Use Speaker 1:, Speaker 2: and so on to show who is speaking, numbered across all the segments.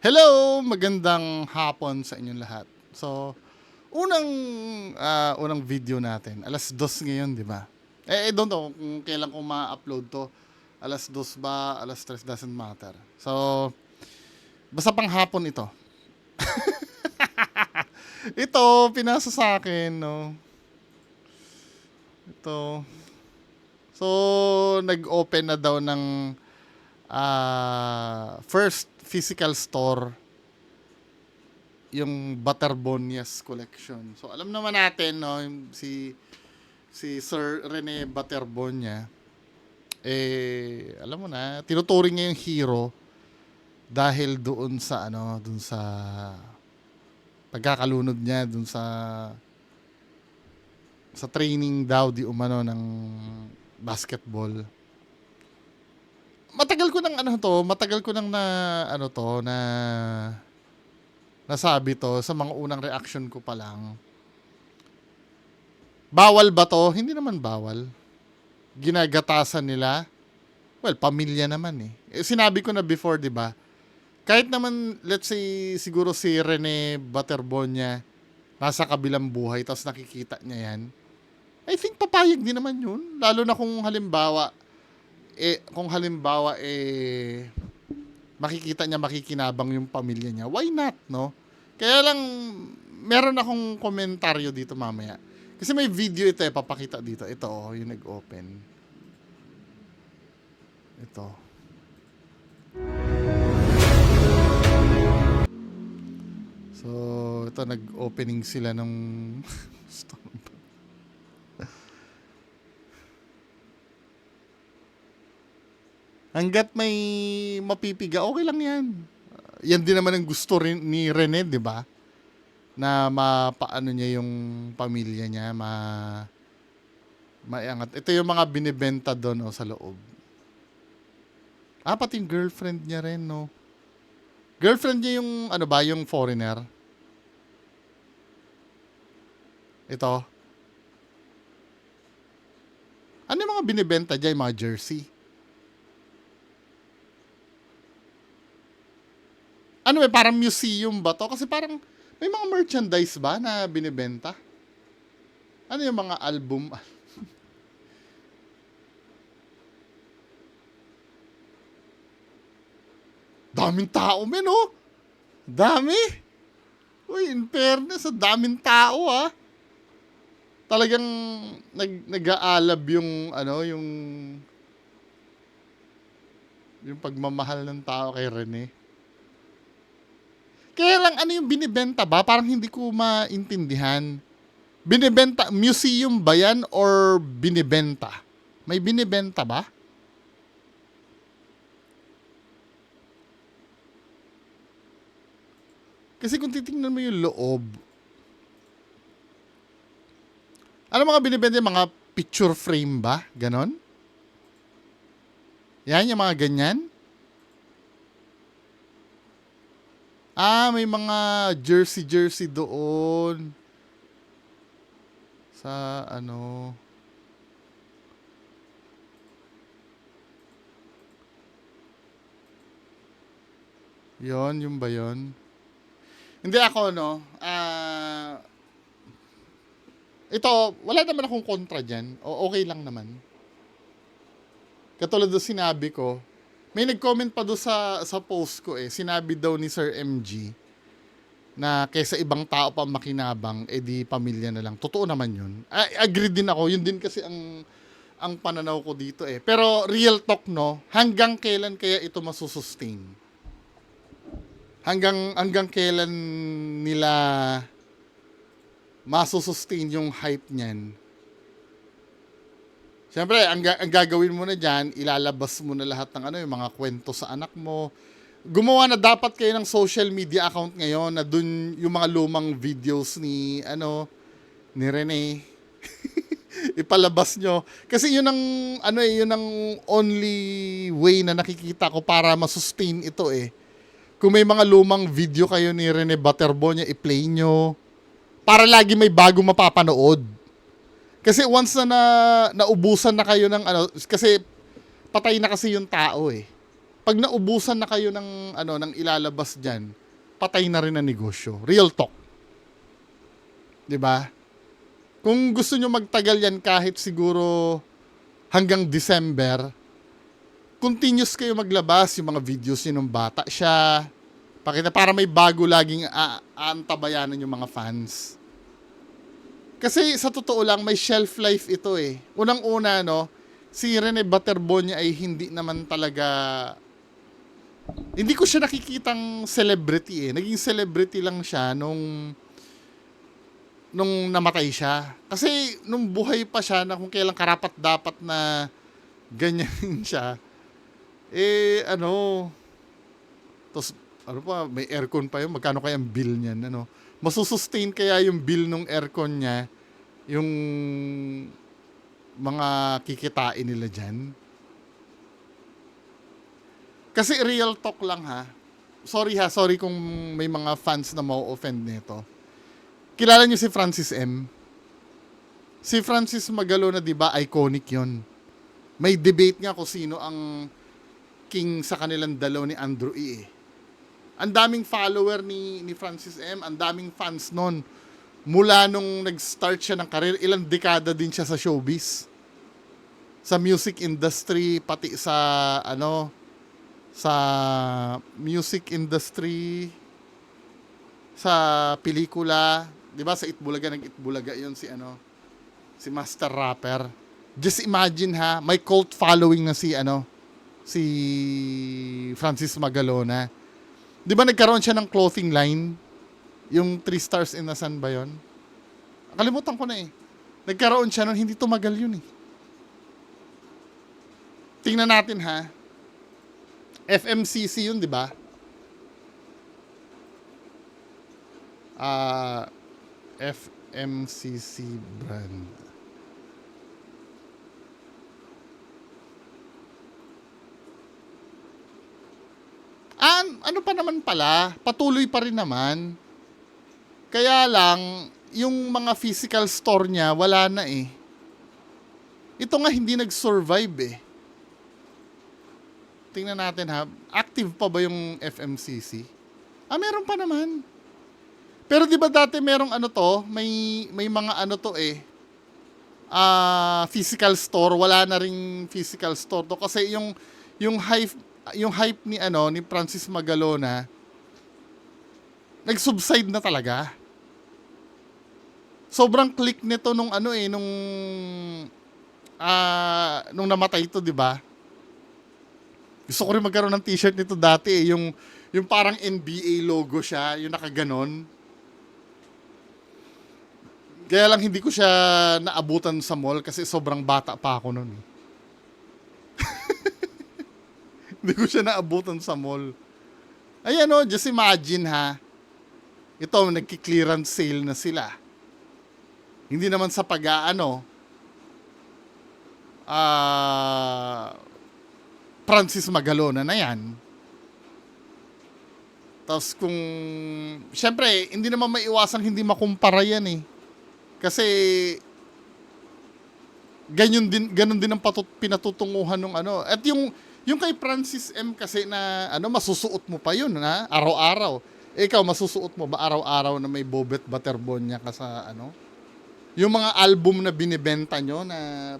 Speaker 1: Hello! Magandang hapon sa inyong lahat. So, unang unang video natin, 2:00 ngayon, 'di ba? I don't know kung kailan ko ma-upload 'to. 2:00 ba, 3:00 doesn't matter. So, basta pang hapon ito. Ito, pinasa sa akin, 'no. Ito. So, nag-open na daw ng first physical store yung Baterbonias collection. So alam naman natin, no, si Sir Rene Baterbonia, alam mo na, tinuturing niya yung hero dahil doon sa doon sa pagkakalunod niya doon sa training daw di umano ng basketball. Matagal ko nang na nasabi to sa mga unang reaction ko pa lang. Bawal ba to? Hindi naman bawal. Ginagatasan nila. Well, pamilya naman eh. Sinabi ko na before, 'di ba? Kahit naman let's say siguro si Rene Baterbonia nasa kabilang buhay tapos nakikita niya 'yan. I think papayag din naman 'yun, lalo na kung halimbawa makikita niya makikinabang yung pamilya niya. Why not, no? Kaya lang meron akong komentaryo dito mamaya. Kasi may video ito papakita dito. Ito yung nag-open. Ito. So, ito nag-opening sila ng hanggat may mapipiga, okay lang yan. Yan din naman ang gusto rin ni Rene, di ba? Na mapaano niya yung pamilya niya, maiangat. Ito yung mga binibenta doon sa loob. Pati yung girlfriend niya rin, no? Girlfriend niya yung, yung foreigner. Ito. Ano yung mga binibenta dyan? Yung mga jersey? Parang museum ba to? Kasi parang may mga merchandise ba na binibenta? Ano yung mga album? Daming tao, men, oh. Dami. Uy, in fairness, daming tao, ah. Talagang nag-aalab yung pagmamahal ng tao kay Rene. Kaya lang, yung binibenta ba? Parang hindi ko maintindihan. Binibenta, museum ba yan or binibenta? May binibenta ba? Kasi kung titingnan mo yung loob, ano mga binibenta? Mga picture frame ba? Ganon? Yan, yung mga ganyan? May mga jersey doon. Sa yung ba yun? Hindi ako, no? Ito, wala naman akong kontra dyan. Okay lang naman. Katulad doon sinabi ko, may nag-comment pa doon sa post ko Sinabi daw ni Sir MG na kaysa ibang tao pa makinabang, di pamilya na lang. Totoo naman yun. Agree din ako. Yun din kasi ang pananaw ko dito Pero real talk, no? Hanggang kailan kaya ito masusustain? Hanggang kailan nila masusustain yung hype niyan? Siyempre, ang gagawin mo na dyan, ilalabas mo na lahat ng yung mga kwento sa anak mo. Gumawa na dapat kayo ng social media account ngayon na dun yung mga lumang videos ni Rene. Ipalabas nyo. Kasi yun ang, yun ang only way na nakikita ko para masustain ito Kung may mga lumang video kayo ni Rene Baterbonia, i-play nyo. Para lagi may bago mapapanood. Kasi once na naubusan na kayo ng kasi patay na kasi yung tao pag naubusan na kayo ng ano ng ilalabas diyan, patay na rin ang negosyo. Real talk. 'Di ba? Kung gusto nyo magtagal yan kahit siguro hanggang December, continuous kayo maglabas yung mga videos nyo nung bata siya. Pakita para may bago laging aantabayanan yung mga fans. Kasi sa totoo lang, may shelf life ito eh. Unang-una, no, si Rene Baterbonia ay hindi naman talaga... Hindi ko siya nakikitang celebrity eh. Naging celebrity lang siya nung namatay siya. Kasi nung buhay pa siya, na kung kailang karapat-dapat na ganyan siya, eh, ano, tapos, ano pa, may aircon pa yun, magkano kaya ang bill niyan, ano? Masusustain kaya yung bill ng aircon niya, yung mga kikitain nila dyan? Kasi real talk lang ha. Sorry kung may mga fans na mau-offend nito. Kilala niyo si Francis M? Si Francis Magalona, di ba, iconic yon. May debate nga kung sino ang king sa kanilang dalaw ni Andrew E. Ang daming follower ni Francis M, ang daming fans nun. Mula nung nag-start siya ng career, ilang dekada din siya sa showbiz. Sa music industry, pati sa, ano, sa music industry, sa pelikula, 'di ba sa Itbulaga nag-Itbulaga 'yon si ano, si Master Rapper. Just imagine ha, may cult following na si ano, si Francis Magalona. 'Di ba nagkaroon siya ng clothing line? Yung 3 stars in the sun ba 'yon? Kalimutan ko na eh. Nagkaroon siya nun, hindi tumagal 'yun eh. Tingnan natin ha. FMCC 'yun, 'di ba? FMCC brand. Ano pa naman pala, patuloy pa rin naman. Kaya lang, yung mga physical store niya, wala na eh. Ito nga hindi nag-survive eh. Tingnan natin ha, active pa ba yung FMCC? Meron pa naman. Pero di ba dati merong ano to, may mga ano to eh, physical store, wala na ring physical store to kasi yung hype ni ano ni Francis Magalona nag-subside na talaga. Sobrang click nito nung ano eh nung namatay ito, di ba? Gusto ko rin magkaroon ng t-shirt nito dati eh, yung parang NBA logo siya, yung nakaganon. Kaya lang hindi ko siya naabutan sa mall kasi sobrang bata pa ako noon. Hindi ko siya naabutan sa mall. Ayan o, just imagine ha. Ito, nagki-clearance sale na sila. Hindi naman sa Francis Magalona na yan. Tapos kung, syempre, hindi naman maiwasang hindi makumpara yan eh. Kasi ganun din ang pinatutunguhan ng ano. At yung kay Francis M kasi na ano, masusuot mo pa yun na araw-araw. Ikaw masusuot mo ba araw-araw na may Bobet Baterbonia ka sa ano? Yung mga album na binibenta nyo na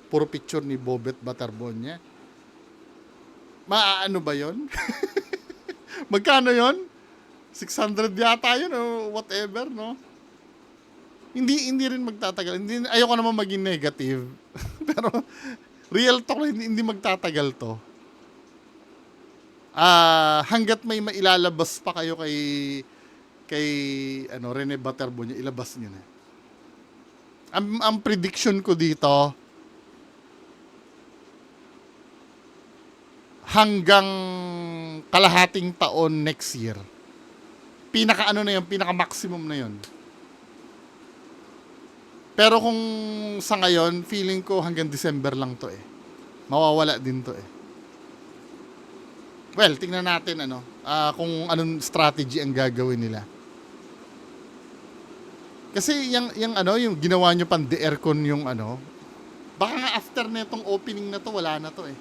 Speaker 1: puro picture ni Bobet Baterbonia. Maaano ba yon? Magkano yon? 600 yata yun o whatever, no? Hindi rin magtatagal. Ayoko naman maging negative. Pero real talk, hindi magtatagal to. Hanggat may mailalabas pa kayo kay ano Rene Baterbonia, ilabas niyo na. Ang prediction ko dito, hanggang kalahating taon next year. Pinaka maximum na yun. Pero kung sa ngayon, feeling ko hanggang December lang to eh. Mawawala din to eh. Well, tingnan natin kung anong strategy ang gagawin nila. Kasi yung ginawa nyo pang de-aircon yung baka nga after netong opening na to, wala na to eh.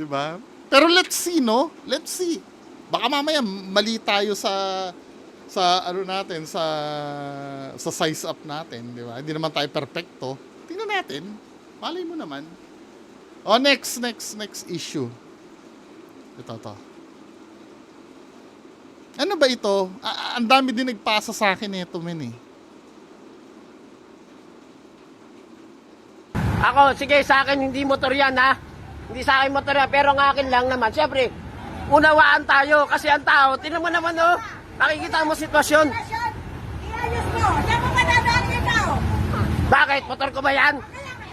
Speaker 1: 'Di ba? Pero let's see, no? Let's see. Baka mamaya mali tayo sa ano natin, sa size up natin, 'di ba? Hindi naman tayo perpekto. Tingnan natin. Malay mo naman. Oh, next issue. Ito. Ano ba ito? Ang dami din nagpasa sa akin nito, men eh.
Speaker 2: Ako, sige, sa akin hindi motor yan, ha? Hindi sa akin motor yan, pero ang akin lang naman. Siyempre, unawaan tayo kasi ang tao, tinan mo naman, oh, nakikita mo sitwasyon.
Speaker 3: Iayos mo. Diyan mo madadaan yung tao.
Speaker 2: Bakit? Motor ko ba yan?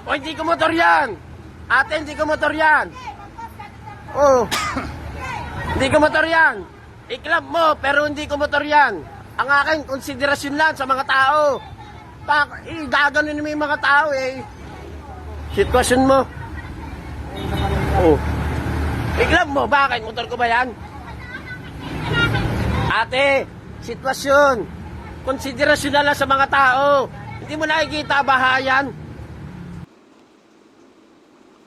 Speaker 2: O hindi ko motor yan? Ate, hindi ko motor yan. Oh, hindi ko motor yan. Iklab mo, pero hindi ko motor yan. Ang akin, konsiderasyon lang sa mga tao. Gaganon mo yung mga tao, eh. Sitwasyon mo. Oh. Iklab mo, bakit? Motor ko ba yan? Ate, sitwasyon. Konsiderasyon na lang sa mga tao. Hindi mo nakikita bahayan.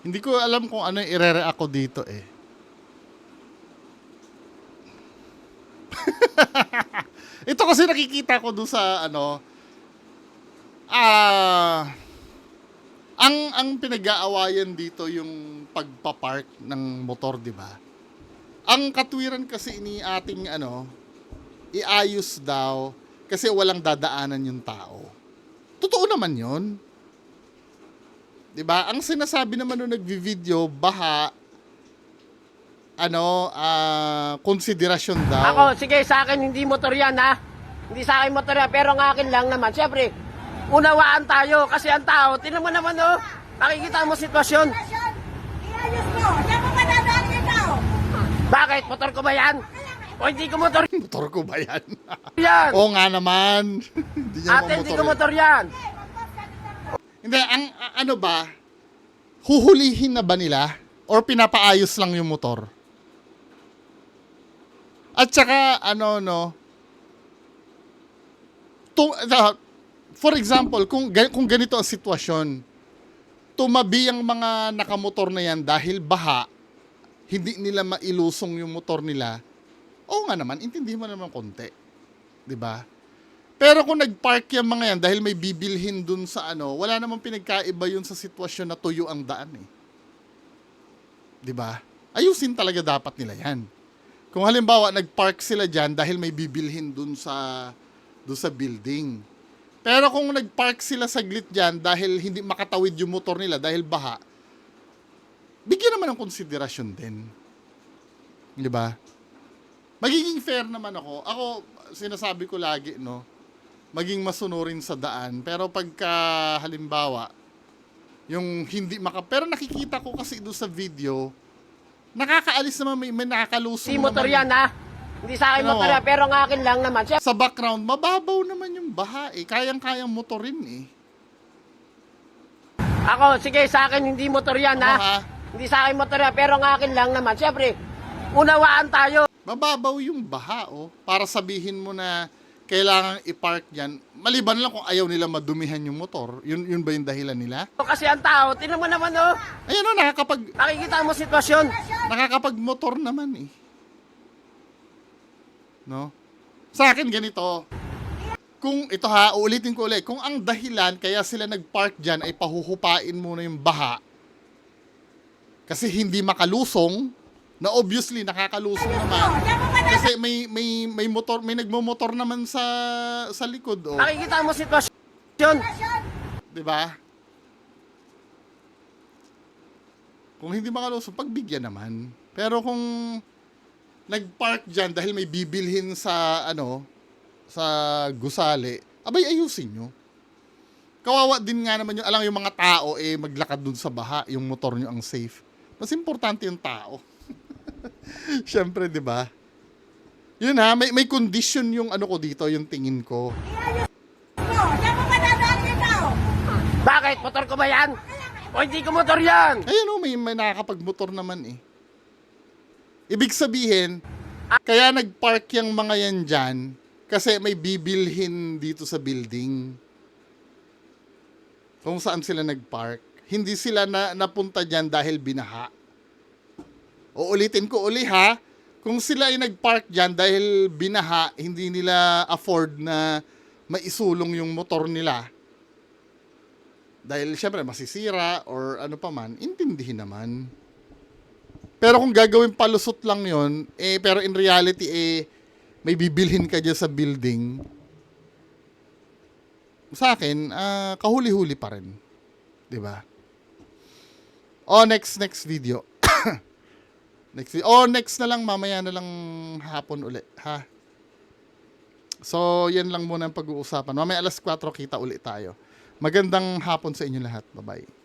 Speaker 1: Hindi ko alam kung ano yung ire-react ko dito eh. Ito kasi nakikita ko doon sa ano, ang pinag-aawayan dito yung pagpapark ng motor, di ba? Ang katwiran kasi ni ating ano, iayos daw kasi walang dadaanan yung tao. Totoo naman yun. Di ba? Ang sinasabi naman nung nagvi-video, baha, konsiderasyon daw.
Speaker 2: Ako, sige, sa akin hindi motor yan, ha? Hindi sa akin motor yan, pero ang akin lang naman. Siyempre, unawaan tayo kasi ang tao, tinan mo naman, oh, nakikita mo sitwasyon.
Speaker 3: Iayos mo. Diyan mo madadaan yung tao.
Speaker 2: Bakit? Motor ko ba yan? O hindi ko motor
Speaker 1: Motor ko ba yan?
Speaker 2: yan?
Speaker 1: Oo nga naman. Hindi niya
Speaker 2: Ate, hindi ko
Speaker 1: mamotor
Speaker 2: motor yan.
Speaker 1: Hindi, ano ba? Huhulihin na ba nila? Or pinapaayos lang yung motor? At saka, for example, kung ganito ang sitwasyon, tumabi ang mga nakamotor na yan dahil baha, hindi nila mailusong yung motor nila, oo nga naman, intindi mo naman konti. 'Di ba? Pero kung nag-park yung mga yan dahil may bibilhin dun sa wala namang pinagkaiba yun sa sitwasyon na tuyo ang daan eh. 'Di ba? Ayusin talaga dapat nila yan. Kung halimbawa nag-park sila diyan dahil may bibilhin dun sa building. Pero kung nag-park sila saglit diyan dahil hindi makatawid yung motor nila dahil baha, bigyan naman ng konsiderasyon din. 'Di ba? Magiging fair naman ako. Ako, sinasabi ko lagi, no, maging masunurin sa daan. Pero pagka, halimbawa, yung hindi pero nakikita ko kasi doon sa video, nakakaalis naman, may nakakalusong
Speaker 2: Hindi motor
Speaker 1: naman.
Speaker 2: yan, ha? Hindi sa akin
Speaker 1: Ano?
Speaker 2: motor yan, pero ang akin lang naman. Siyempre,
Speaker 1: Sa background, mababaw naman yung baha eh. Kayang-kayang motorin eh.
Speaker 2: ako, sige, sa akin hindi motor yan,
Speaker 1: Ano,
Speaker 2: ha?
Speaker 1: ha?
Speaker 2: Hindi sa akin motor yan, pero ang akin lang naman. Siyempre, unawaan tayo.
Speaker 1: Mababaw yung baha, oh. Para sabihin mo na kailangan i-park dyan. Maliban lang kung ayaw nila madumihan yung motor. Yun ba yung dahilan nila?
Speaker 2: Kasi ang tao, tinan mo naman, oh,
Speaker 1: Ayan, oh,
Speaker 2: nakikita mo sitwasyon.
Speaker 1: nakakapag-motor naman eh. No? Sa akin ganito. Kung ito ha, uulitin ko ulit. Kung ang dahilan kaya sila nag-park dyan ay pahuhupain muna yung baha kasi hindi makalusong, na obviously nakakalusong naman. Kasi may motor, may nagmo-motor naman sa likod, oh.
Speaker 2: Nakikita mo sitwasyon.
Speaker 1: 'Di ba? Kung hindi makalusong, pagbigyan naman. Pero kung nag-park diyan dahil may bibilhin sa sa gusali, abay ayusin nyo. Kawawa din nga naman yung mga tao maglakad dun sa baha, yung motor nyo ang safe. Mas importante yung tao. Siyempre, 'di ba? Yun ha, may condition yung ko dito, yung tingin ko.
Speaker 3: Iayos mo. Diyan mo madadaan yung tao.
Speaker 2: Bakit? Motor ko ba yan? O hindi ko motor yan?
Speaker 1: Ayun may nakakapag-motor naman eh. Ibig sabihin, kaya nag-park yung mga yan dyan kasi may bibilhin dito sa building. Kung saan sila nag-park. Hindi sila napunta dyan dahil binaha. Uulitin ko uli ha, kung sila ay nagpark dyan dahil binaha, hindi nila afford na maisulong yung motor nila, dahil syempre masisira or ano pa man, intindihin naman. Pero kung gagawin palusot lang yon, pero in reality, may bibilhin ka dyan sa building, sa akin, kahuli-huli pa rin. 'Di ba? Next video. Next na lang, mamaya na lang hapon uli, ha? So, yan lang muna ang pag-uusapan. Mamaya alas 4 kita uli tayo. Magandang hapon sa inyo lahat. Bye-bye.